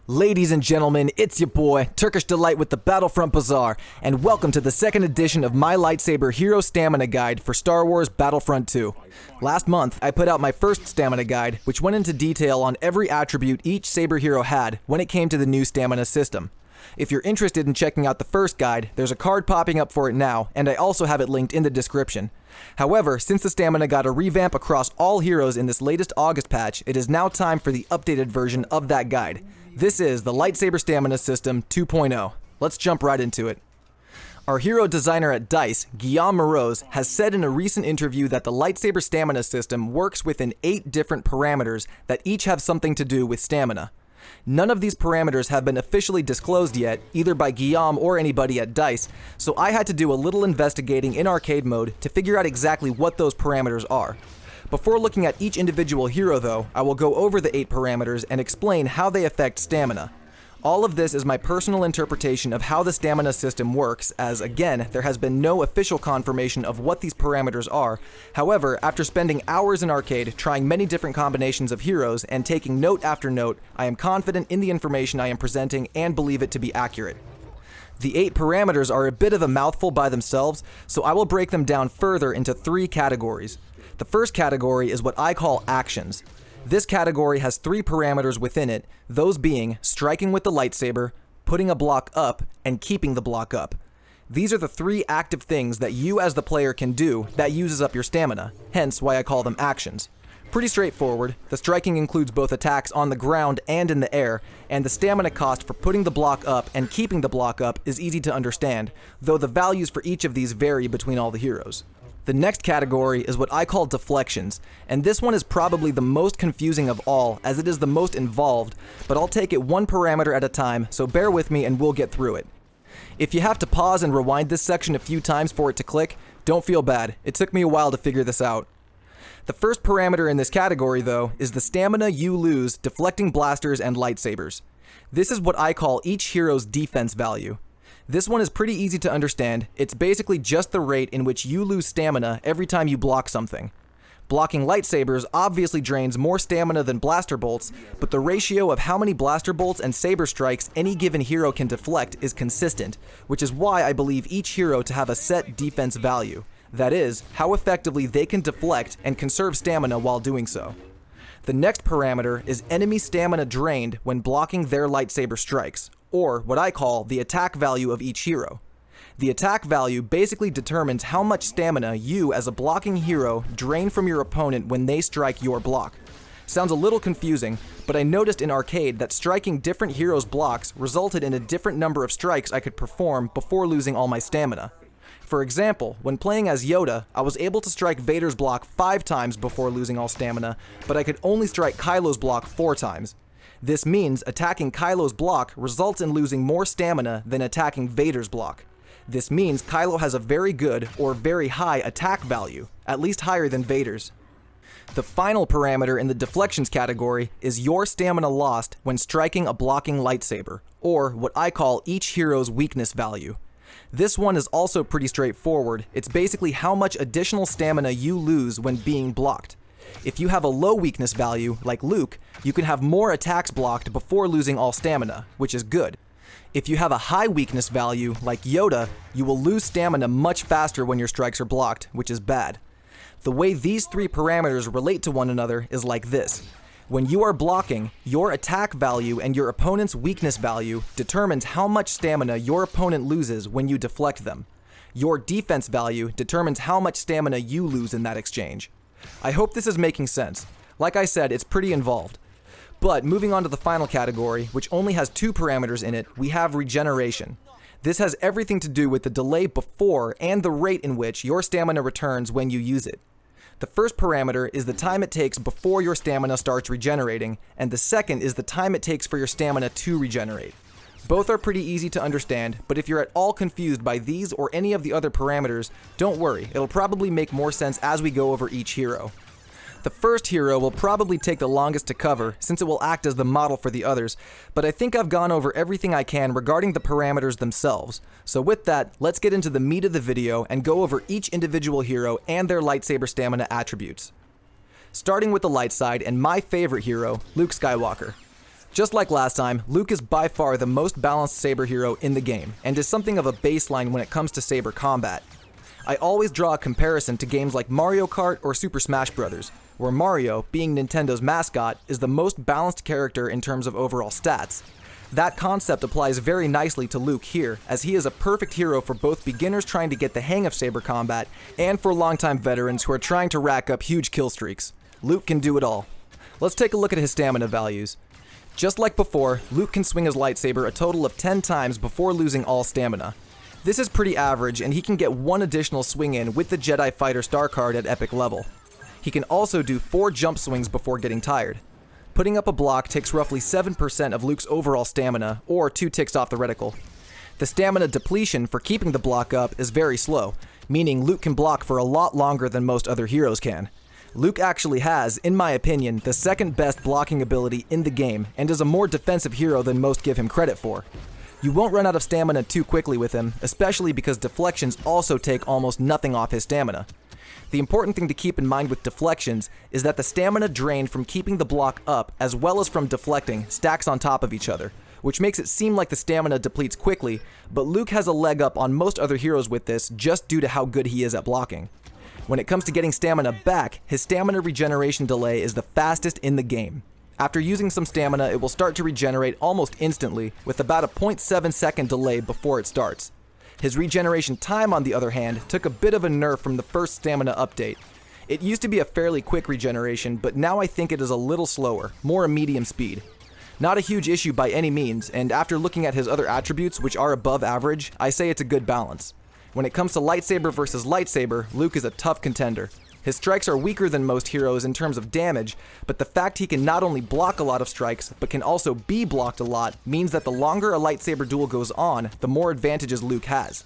Ladies and gentlemen, it's your boy, Turkish Delight with the Battlefront Bazaar, and welcome to the second edition of my Lightsaber Hero Stamina Guide for Star Wars Battlefront 2. Last month, I put out my first stamina guide, which went into detail on every attribute each Saber hero had when it came to the new stamina system. If you're interested in checking out the first guide, there's a card popping up for it now, and I also have it linked in the description. However, since the stamina got a revamp across all heroes in this latest August patch, it is now time for the updated version of that guide. This is the Lightsaber Stamina System 2.0. Let's jump right into it. Our hero designer at DICE, Guillaume Morose, has said in a recent interview that the Lightsaber Stamina System works within 8 different parameters that each have something to do with stamina. None of these parameters have been officially disclosed yet, either by Guillaume or anybody at DICE, so I had to do a little investigating in arcade mode to figure out exactly what those parameters are. Before looking at each individual hero though, I will go over the 8 parameters and explain how they affect stamina. All of this is my personal interpretation of how the stamina system works, as again, there has been no official confirmation of what these parameters are. However, after spending hours in arcade trying many different combinations of heroes and taking note after note, I am confident in the information I am presenting and believe it to be accurate. The 8 parameters are a bit of a mouthful by themselves, so I will break them down further into 3 categories. The first category is what I call actions. This category has 3 parameters within it, those being striking with the lightsaber, putting a block up, and keeping the block up. These are the 3 active things that you as the player can do that uses up your stamina, hence why I call them actions. Pretty straightforward. The striking includes both attacks on the ground and in the air, and the stamina cost for putting the block up and keeping the block up is easy to understand, though the values for each of these vary between all the heroes. The next category is what I call deflections, and this one is probably the most confusing of all as it is the most involved, but I'll take it one parameter at a time, so bear with me and we'll get through it. If you have to pause and rewind this section a few times for it to click, don't feel bad, it took me a while to figure this out. The first parameter in this category though is the stamina you lose deflecting blasters and lightsabers. This is what I call each hero's defense value. This one is pretty easy to understand. It's basically just the rate in which you lose stamina every time you block something. Blocking lightsabers obviously drains more stamina than blaster bolts, but the ratio of how many blaster bolts and saber strikes any given hero can deflect is consistent, which is why I believe each hero to have a set defense value. That is, how effectively they can deflect and conserve stamina while doing so. The next parameter is enemy stamina drained when blocking their lightsaber strikes, or what I call the attack value of each hero. The attack value basically determines how much stamina you as a blocking hero drain from your opponent when they strike your block. Sounds a little confusing, but I noticed in arcade that striking different heroes' blocks resulted in a different number of strikes I could perform before losing all my stamina. For example, when playing as Yoda, I was able to strike Vader's block 5 times before losing all stamina, but I could only strike Kylo's block 4 times. This means attacking Kylo's block results in losing more stamina than attacking Vader's block. This means Kylo has a very good or very high attack value, at least higher than Vader's. The final parameter in the deflections category is your stamina lost when striking a blocking lightsaber, or what I call each hero's weakness value. This one is also pretty straightforward. It's basically how much additional stamina you lose when being blocked. If you have a low weakness value, like Luke, you can have more attacks blocked before losing all stamina, which is good. If you have a high weakness value, like Yoda, you will lose stamina much faster when your strikes are blocked, which is bad. The way these 3 parameters relate to one another is like this. When you are blocking, your attack value and your opponent's weakness value determines how much stamina your opponent loses when you deflect them. Your defense value determines how much stamina you lose in that exchange. I hope this is making sense. Like I said, it's pretty involved. But moving on to the final category, which only has 2 parameters in it, we have regeneration. This has everything to do with the delay before and the rate in which your stamina returns when you use it. The first parameter is the time it takes before your stamina starts regenerating, and the second is the time it takes for your stamina to regenerate. Both are pretty easy to understand, but if you're at all confused by these or any of the other parameters, don't worry, it'll probably make more sense as we go over each hero. The first hero will probably take the longest to cover, since it will act as the model for the others, but I think I've gone over everything I can regarding the parameters themselves. So with that, let's get into the meat of the video and go over each individual hero and their lightsaber stamina attributes. Starting with the light side and my favorite hero, Luke Skywalker. Just like last time, Luke is by far the most balanced saber hero in the game, and is something of a baseline when it comes to saber combat. I always draw a comparison to games like Mario Kart or Super Smash Bros., where Mario, being Nintendo's mascot, is the most balanced character in terms of overall stats. That concept applies very nicely to Luke here, as he is a perfect hero for both beginners trying to get the hang of saber combat, and for longtime veterans who are trying to rack up huge kill streaks. Luke can do it all. Let's take a look at his stamina values. Just like before, Luke can swing his lightsaber a total of 10 times before losing all stamina. This is pretty average, and he can get one additional swing in with the Jedi Fighter Star card at epic level. He can also do 4 jump swings before getting tired. Putting up a block takes roughly 7% of Luke's overall stamina, or 2 ticks off the reticle. The stamina depletion for keeping the block up is very slow, meaning Luke can block for a lot longer than most other heroes can. Luke actually has, in my opinion, the second best blocking ability in the game, and is a more defensive hero than most give him credit for. You won't run out of stamina too quickly with him, especially because deflections also take almost nothing off his stamina. The important thing to keep in mind with deflections is that the stamina drained from keeping the block up as well as from deflecting stacks on top of each other, which makes it seem like the stamina depletes quickly, but Luke has a leg up on most other heroes with this just due to how good he is at blocking. When it comes to getting stamina back, his stamina regeneration delay is the fastest in the game. After using some stamina, it will start to regenerate almost instantly, with about a 0.7 second delay before it starts. His regeneration time, on the other hand, took a bit of a nerf from the first stamina update. It used to be a fairly quick regeneration, but now I think it is a little slower, more a medium speed. Not a huge issue by any means, and after looking at his other attributes, which are above average, I say it's a good balance. When it comes to lightsaber versus lightsaber, Luke is a tough contender. His strikes are weaker than most heroes in terms of damage, but the fact he can not only block a lot of strikes, but can also be blocked a lot, means that the longer a lightsaber duel goes on, the more advantages Luke has.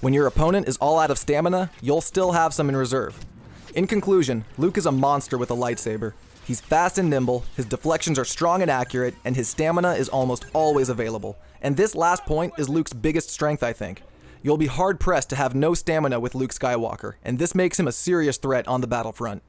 When your opponent is all out of stamina, you'll still have some in reserve. In conclusion, Luke is a monster with a lightsaber. He's fast and nimble, his deflections are strong and accurate, and his stamina is almost always available. And this last point is Luke's biggest strength, I think. You'll be hard-pressed to have no stamina with Luke Skywalker, and this makes him a serious threat on the battlefront.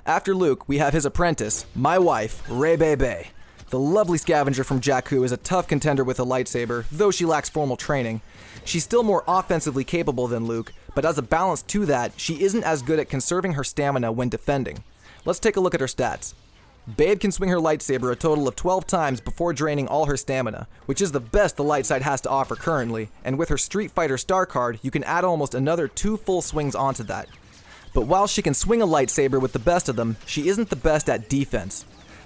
After Luke, we have his apprentice, my wife, Rey Bebe. The lovely scavenger from Jakku is a tough contender with a lightsaber, though she lacks formal training. She's still more offensively capable than Luke, but as a balance to that, she isn't as good at conserving her stamina when defending. Let's take a look at her stats. Babe can swing her lightsaber a total of 12 times before draining all her stamina, which is the best the light side has to offer currently, and with her Street Fighter Star card, you can add almost another 2 full swings onto that. But while she can swing a lightsaber with the best of them, she isn't the best at defense.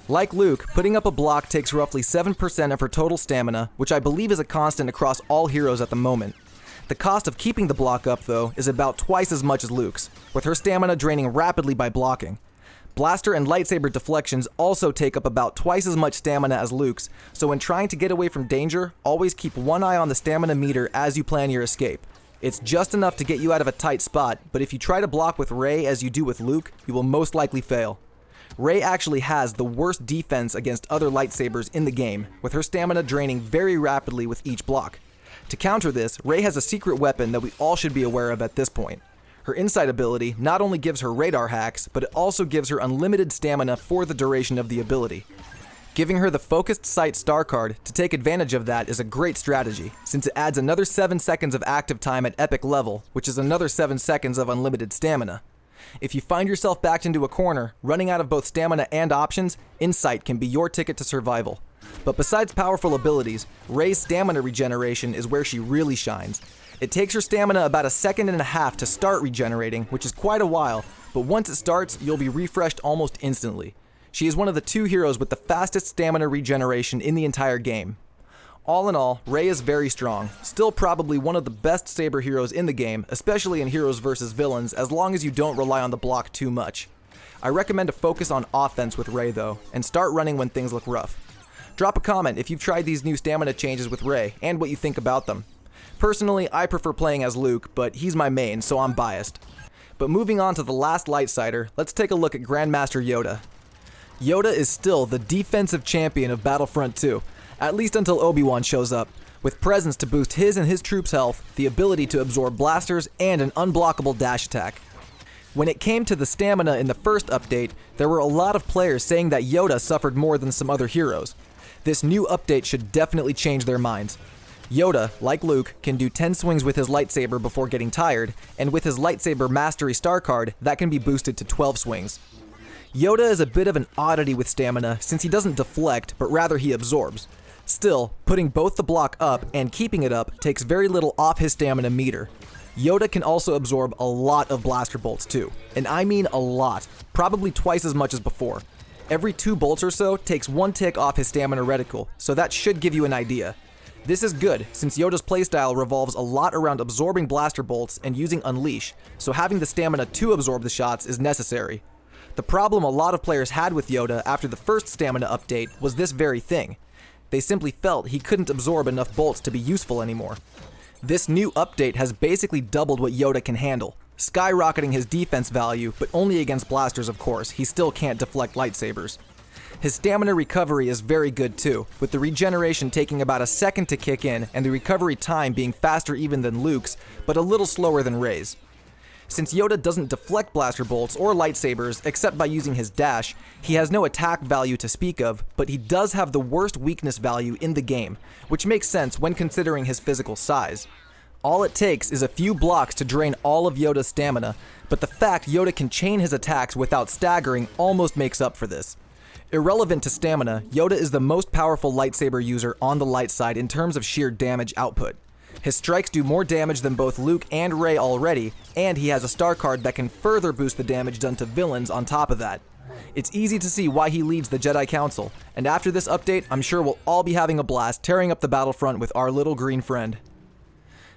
Like Luke, putting up a block takes roughly 7% of her total stamina, which I believe is a constant across all heroes at the moment. The cost of keeping the block up, though, is about twice as much as Luke's, with her stamina draining rapidly by blocking. Blaster and lightsaber deflections also take up about twice as much stamina as Luke's, so when trying to get away from danger, always keep one eye on the stamina meter as you plan your escape. It's just enough to get you out of a tight spot, but if you try to block with Rey as you do with Luke, you will most likely fail. Rey actually has the worst defense against other lightsabers in the game, with her stamina draining very rapidly with each block. To counter this, Rey has a secret weapon that we all should be aware of at this point. Her insight ability not only gives her radar hacks, but it also gives her unlimited stamina for the duration of the ability. Giving her the Focused Sight Star card to take advantage of that is a great strategy, since it adds another 7 seconds of active time at epic level, which is another 7 seconds of unlimited stamina. If you find yourself backed into a corner, running out of both stamina and options, Insight can be your ticket to survival. But besides powerful abilities, Rey's stamina regeneration is where she really shines. It takes her stamina about 1.5 seconds to start regenerating, which is quite a while, but once it starts, you'll be refreshed almost instantly. She is one of the 2 heroes with the fastest stamina regeneration in the entire game. All in all, Rey is very strong, still probably one of the best saber heroes in the game, especially in heroes versus villains, as long as you don't rely on the block too much. I recommend to focus on offense with Rey though, and start running when things look rough. Drop a comment if you've tried these new stamina changes with Rey, and what you think about them. Personally, I prefer playing as Luke, but he's my main, so I'm biased. But moving on to the last Lightsider, let's take a look at Grandmaster Yoda. Yoda is still the defensive champion of Battlefront 2, at least until Obi-Wan shows up, with presence to boost his and his troops' health, the ability to absorb blasters, and an unblockable dash attack. When it came to the stamina in the first update, there were a lot of players saying that Yoda suffered more than some other heroes. This new update should definitely change their minds. Yoda, like Luke, can do 10 swings with his lightsaber before getting tired, and with his lightsaber mastery star card, that can be boosted to 12 swings. Yoda is a bit of an oddity with stamina since he doesn't deflect, but rather he absorbs. Still, putting both the block up and keeping it up takes very little off his stamina meter. Yoda can also absorb a lot of blaster bolts too, and I mean a lot, probably twice as much as before. Every 2 bolts or so takes 1 tick off his stamina reticle, so that should give you an idea. This is good, since Yoda's playstyle revolves a lot around absorbing blaster bolts and using Unleash, so having the stamina to absorb the shots is necessary. The problem a lot of players had with Yoda after the first stamina update was this very thing. They simply felt he couldn't absorb enough bolts to be useful anymore. This new update has basically doubled what Yoda can handle, skyrocketing his defense value, but only against blasters of course, he still can't deflect lightsabers. His stamina recovery is very good too, with the regeneration taking about a second to kick in and the recovery time being faster even than Luke's, but a little slower than Rey's. Since Yoda doesn't deflect blaster bolts or lightsabers except by using his dash, he has no attack value to speak of, but he does have the worst weakness value in the game, which makes sense when considering his physical size. All it takes is a few blocks to drain all of Yoda's stamina, but the fact Yoda can chain his attacks without staggering almost makes up for this. Irrelevant to stamina, Yoda is the most powerful lightsaber user on the light side in terms of sheer damage output. His strikes do more damage than both Luke and Rey already, and he has a star card that can further boost the damage done to villains on top of that. It's easy to see why he leads the Jedi Council, and after this update, I'm sure we'll all be having a blast tearing up the battlefront with our little green friend.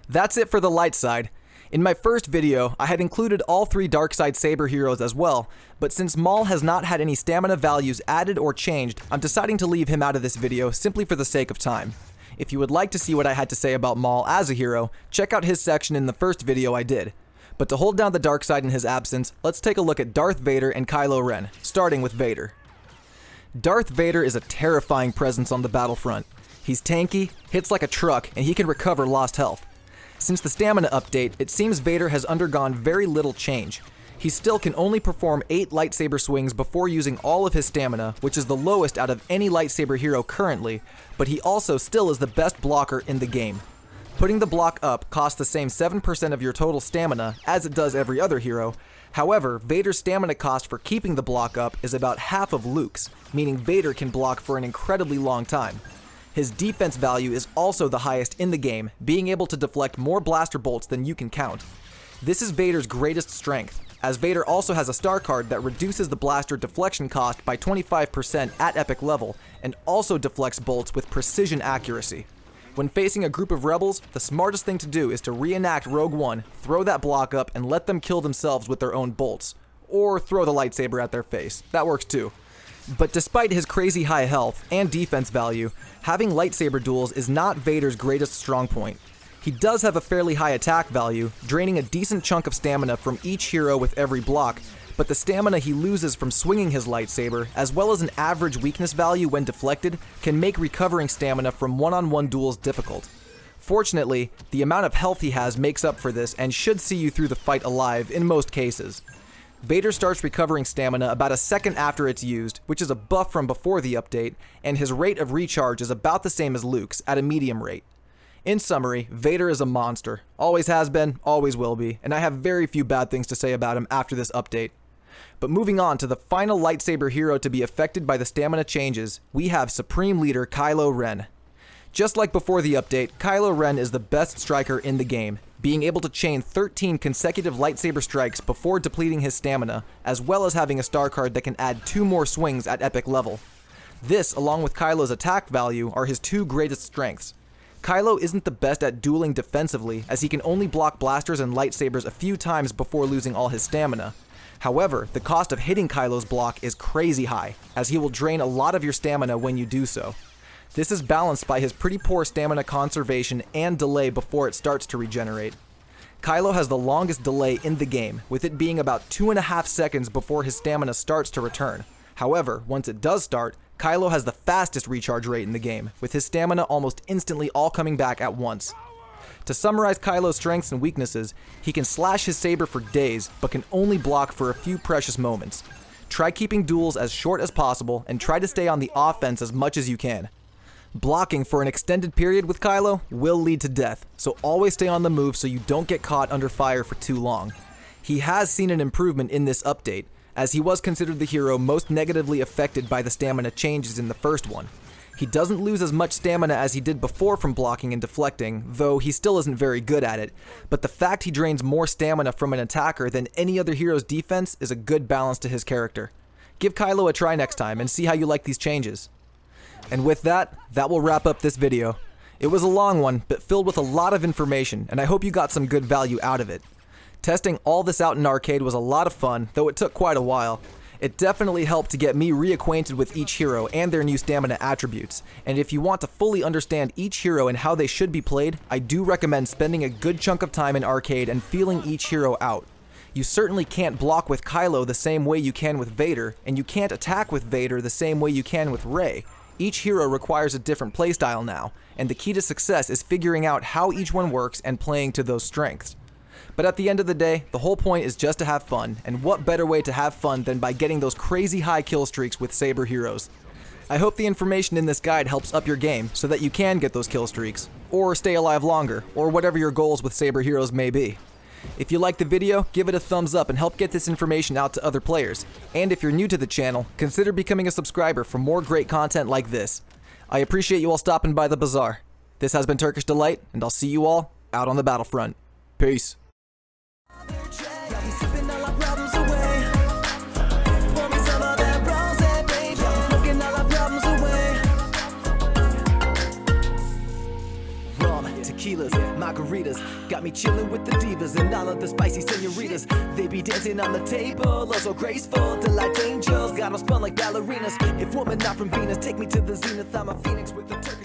That's it for the light side. In my first video, I had included all 3 dark side saber heroes as well, but since Maul has not had any stamina values added or changed, I'm deciding to leave him out of this video simply for the sake of time. If you would like to see what I had to say about Maul as a hero, check out his section in the first video I did. But to hold down the dark side in his absence, let's take a look at Darth Vader and Kylo Ren, starting with Vader. Darth Vader is a terrifying presence on the battlefront. He's tanky, hits like a truck, and he can recover lost health. Since the stamina update, it seems Vader has undergone very little change. He still can only perform 8 lightsaber swings before using all of his stamina, which is the lowest out of any lightsaber hero currently, but he also still is the best blocker in the game. Putting the block up costs the same 7% of your total stamina as it does every other hero. However, Vader's stamina cost for keeping the block up is about half of Luke's, meaning Vader can block for an incredibly long time. His defense value is also the highest in the game, being able to deflect more blaster bolts than you can count. This is Vader's greatest strength, as Vader also has a star card that reduces the blaster deflection cost by 25% at epic level, and also deflects bolts with precision accuracy. When facing a group of rebels, the smartest thing to do is to reenact Rogue One, throw that block up, and let them kill themselves with their own bolts. Or throw the lightsaber at their face, that works too. But despite his crazy high health and defense value, having lightsaber duels is not Vader's greatest strong point. He does have a fairly high attack value, draining a decent chunk of stamina from each hero with every block, but the stamina he loses from swinging his lightsaber, as well as an average weakness value when deflected, can make recovering stamina from one-on-one duels difficult. Fortunately, the amount of health he has makes up for this and should see you through the fight alive in most cases. Vader starts recovering stamina about a second after it's used, which is a buff from before the update, and his rate of recharge is about the same as Luke's, at a medium rate. In summary, Vader is a monster. Always has been, always will be, and I have very few bad things to say about him after this update. But moving on to the final lightsaber hero to be affected by the stamina changes, we have Supreme Leader Kylo Ren. Just like before the update, Kylo Ren is the best striker in the game, being able to chain 13 consecutive lightsaber strikes before depleting his stamina, as well as having a star card that can add 2 more swings at epic level. This, along with Kylo's attack value, are his 2 greatest strengths. Kylo isn't the best at dueling defensively, as he can only block blasters and lightsabers a few times before losing all his stamina. However, the cost of hitting Kylo's block is crazy high, as he will drain a lot of your stamina when you do so. This is balanced by his pretty poor stamina conservation and delay before it starts to regenerate. Kylo has the longest delay in the game, with it being about 2.5 seconds before his stamina starts to return. However, once it does start, Kylo has the fastest recharge rate in the game, with his stamina almost instantly all coming back at once. To summarize Kylo's strengths and weaknesses, he can slash his saber for days, but can only block for a few precious moments. Try keeping duels as short as possible, and try to stay on the offense as much as you can. Blocking for an extended period with Kylo will lead to death, so always stay on the move so you don't get caught under fire for too long. He has seen an improvement in this update, as he was considered the hero most negatively affected by the stamina changes in the first one. He doesn't lose as much stamina as he did before from blocking and deflecting, though he still isn't very good at it, but the fact he drains more stamina from an attacker than any other hero's defense is a good balance to his character. Give Kylo a try next time and see how you like these changes. And with that will wrap up this video. It was a long one, but filled with a lot of information, and I hope you got some good value out of it. Testing all this out in arcade was a lot of fun, though it took quite a while. It definitely helped to get me reacquainted with each hero and their new stamina attributes, and if you want to fully understand each hero and how they should be played, I do recommend spending a good chunk of time in arcade and feeling each hero out. You certainly can't block with Kylo the same way you can with Vader, and you can't attack with Vader the same way you can with Rey. Each hero requires a different playstyle now, and the key to success is figuring out how each one works and playing to those strengths. But at the end of the day, the whole point is just to have fun, and what better way to have fun than by getting those crazy high kill streaks with Saber heroes. I hope the information in this guide helps up your game so that you can get those kill streaks, or stay alive longer, or whatever your goals with Saber heroes may be. If you liked the video, give it a thumbs up and help get this information out to other players. And if you're new to the channel, consider becoming a subscriber for more great content like this. I appreciate you all stopping by the bazaar. This has been Turkish Delight, and I'll see you all out on the battlefront. Peace. Tequilas, margaritas, got me chilling with the divas and all of the spicy senoritas. They be dancing on the table, also graceful, delight angels, got them spun like ballerinas. If woman not from Venus, take me to the zenith, I'm a phoenix with the Turkish.